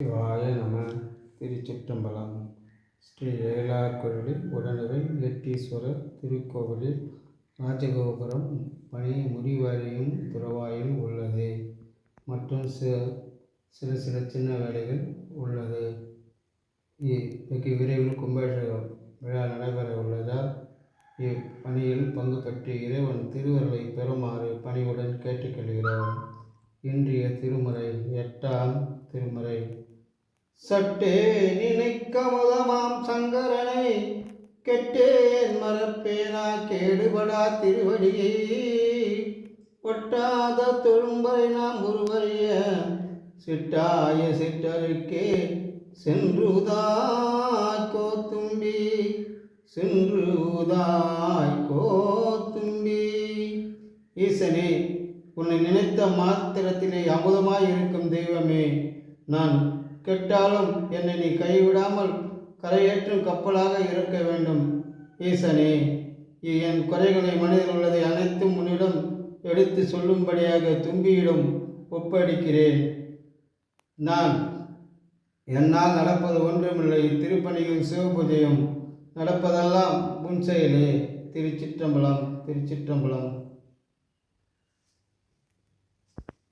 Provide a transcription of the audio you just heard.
சிவாய நம. திருச்சிற்றம்பலம். ஸ்ரீ ஏலார்குழலி உடனுரை எட்டீஸ்வரர் திருக்கோவிலில் ராஜகோபுரம் பணி முடிவடையும் துறவாயில் உள்ளது. மற்றும் சில சின்ன வேலைகள் உள்ளது. வெகு விரைவில் கும்பாபிஷேக விழா நடைபெற உள்ளதால் இப்பணியில் பங்கு பெற்று இறைவன் திருவருளை பெறுமாறு பணிவுடன் கேட்டுக்கொள்கிறோம். இன்றைய திருமுறை 8ஆம் திருமுறை. சட்டே நினைக்க முதமாம் சங்கரனை கெட்டேன் மறப்பேனா கேடுபடா திருவடியை ஒட்டாத தொழும்பரை நாம் ஒருவரைய சிட்டாய சிற்றருக்கே சென்றுதாய் கோத்தும்பி ஈசனே, உன்னை நினைத்த மாத்திரத்திலே அமுதமாய் இருக்கும் தெய்வமே, நான் கெட்டாலும் என்னை நீ கைவிடாமல் கரையேற்றும் கப்பலாக இருக்க வேண்டும். ஈசனே, என் குறைகளை மனதில் உள்ளதை அனைத்தும் உன்னிடம் எடுத்து சொல்லும்படியாக தும்பியிடம் ஒப்படைக்கிறேன். என்னால் நடப்பது ஒன்றுமில்லை. திருப்பணியும் சிவபூஜையும் நடப்பதெல்லாம் உன் செயலே. திருச்சிற்றம்பலம். திருச்சிற்றம்பலம்.